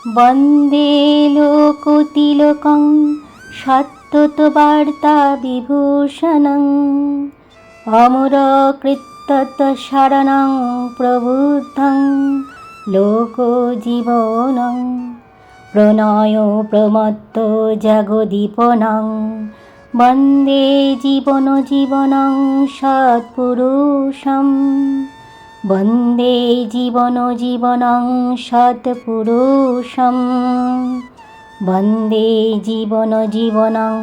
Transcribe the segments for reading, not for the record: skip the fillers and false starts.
বন্দে লোকতিলকং সত্যতবার্তা বিভূষণং অমরকৃত্যত শরণং প্রবুদ্ধং লোকজীবনং প্রণয় প্রমত্ত জগদীপনং বন্দে জীবনং সৎপুরুষম বন্দে জীবনং সৎপুরুষম বন্দে জীবনং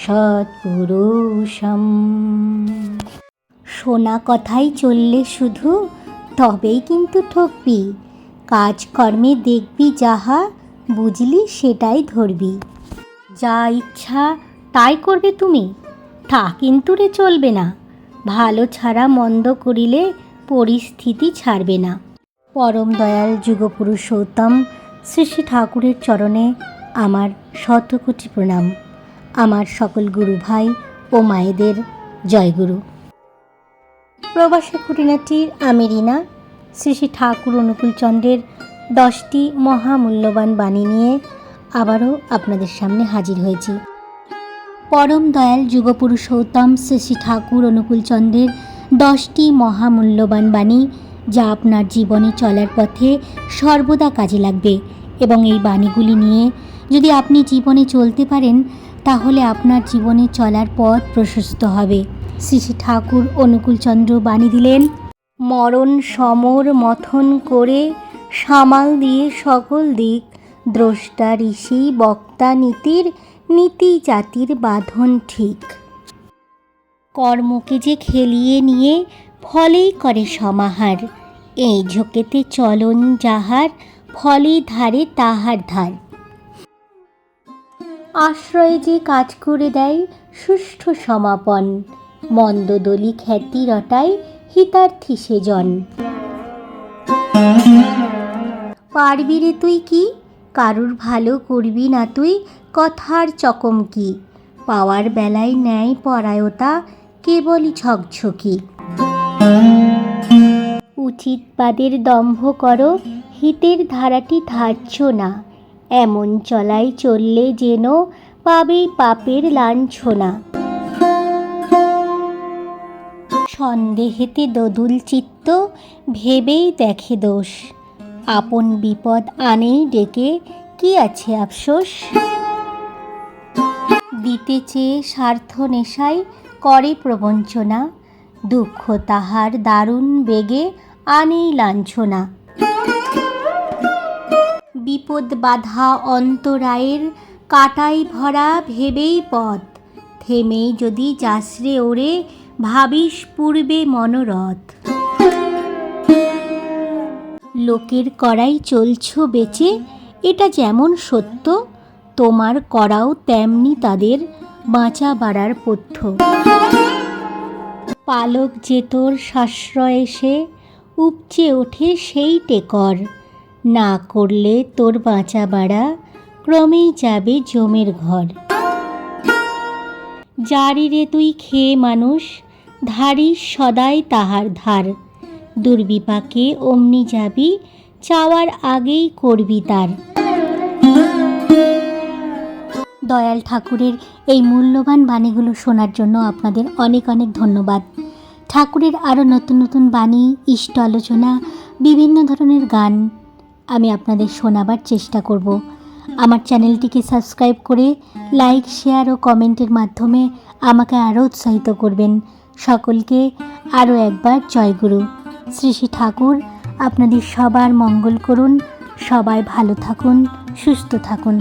সৎপুরুষম। শোনা কথাই চললে শুধু তবেই কিন্তু ঠকবি, কাজকর্মে দেখবি যাহা বুঝলি সেটাই ধরবি। যা ইচ্ছা তাই করবে তুমি, তা কিন্তু রে চলবে না। ভালো ছাড়া মন্দ করিলে পরিস্থিতি ছাড়বে না। পরম দয়াল যুগপুরুষোত্তম শ্রী শ্রী ঠাকুরের চরণে আমার শতকোটি প্রণাম। আমার সকল গুরু ভাই ও মায়েদের জয়গুরু। প্রবাসী খুঁটিনাটির আমি রিনা শ্রী শ্রী ঠাকুর অনুকূলচন্দ্রের 10টি মহামূল্যবান বাণী নিয়ে আবারও আপনাদের সামনে হাজির হয়েছি। পরম দয়াল যুগপুরুষোত্তম শ্রী শ্রী ঠাকুর অনুকূলচন্দ্রের 10টি মহামূল্যবান বাণী, যা আপনার জীবনে চলার পথে সর্বদা কাজে লাগবে। এবং এই বাণীগুলি নিয়ে যদি আপনি জীবনে চলতে পারেন, তাহলে আপনার জীবনে চলার পথ প্রশস্ত হবে। শ্রী শ্রী ঠাকুর অনুকূলচন্দ্র বাণী দিলেন, মরণ সমর মথন করে সামাল দিয়ে সকল দিক, দ্রষ্টা ঋষি বক্তা নীতির নীতি জাতির বাঁধন ঠিক। কর্মকে যে খেলিয়ে নিয়ে ফলেই করে সমাহার, এই ঝোঁকেতে চলন যাহার ফলেই ধারে তাহার ধার। আশ্রয়ে যে কাজ করে দেয় সুষ্ঠু সমাপন, মন্দদলি খ্যাতি রটায় হিতার্থী সেজন। পারবি রে তুই কি, কারুর ভালো করবি না তুই, কথার চকম কি, পাওয়ার বেলায় ন্যায় পরায়তা কেবলই ঝকঝকি। উচিত পাদের দম্ভ করো, হিতের ধারাটি ধার্য না, এমন চলাই চললে যেন পাবেই পাপের লাঞ্ছনা। সন্দেহেতে দোদুল চিত্ত ভেবেই দেখে দোষ, আপন বিপদ আনেই ডেকে কি আছে আফসোস। দিতে চেয়ে স্বার্থ নেশায় করে প্রবঞ্চনা, দুঃখ তাহার দারুণ বেগে আনেই লাঞ্ছনা। বিপদ বাধা অন্তরায়ের কাটাই ভরা ভেবেই পথ, থেমেই যদি যাসরে ওরে ভাবিস পূর্বে মনোরথ। লোকের করাই চলছ বেঁচে, এটা যেমন সত্য, তোমার করাও তেমনি তাদের বাঁচা বাড়ার পথ্য। পালক যে তোর সাশ্রয়ে সে উপচে ওঠে সেই টেকর, না করলে তোর বাঁচা বাড়া ক্রমেই যাবে জমের ঘর। জারি রে তুই খেয়ে মানুষ, ধারিস সদাই তাহার ধার, দুর্বিপাকে অমনি যাবি চাওয়ার আগেই করবি তার। দয়াল ঠাকুরের এই মূল্যবান বাণীগুলো শোনার জন্য আপনাদের অনেক অনেক ধন্যবাদ। ঠাকুরের আরও নতুন নতুন বাণী, ইষ্ট আলোচনা, বিভিন্ন ধরনের গান আমি আপনাদের শোনাবার চেষ্টা করব। আমার চ্যানেলটিকে সাবস্ক্রাইব করে লাইক, শেয়ার ও কমেন্টের মাধ্যমে আমাকে আরও উৎসাহিত করবেন। সকলকে আরও একবার জয়গুরু। শ্রী শ্রী ঠাকুর আপনাদের সবার মঙ্গল করুন। সবাই ভালো থাকুন, সুস্থ থাকুন।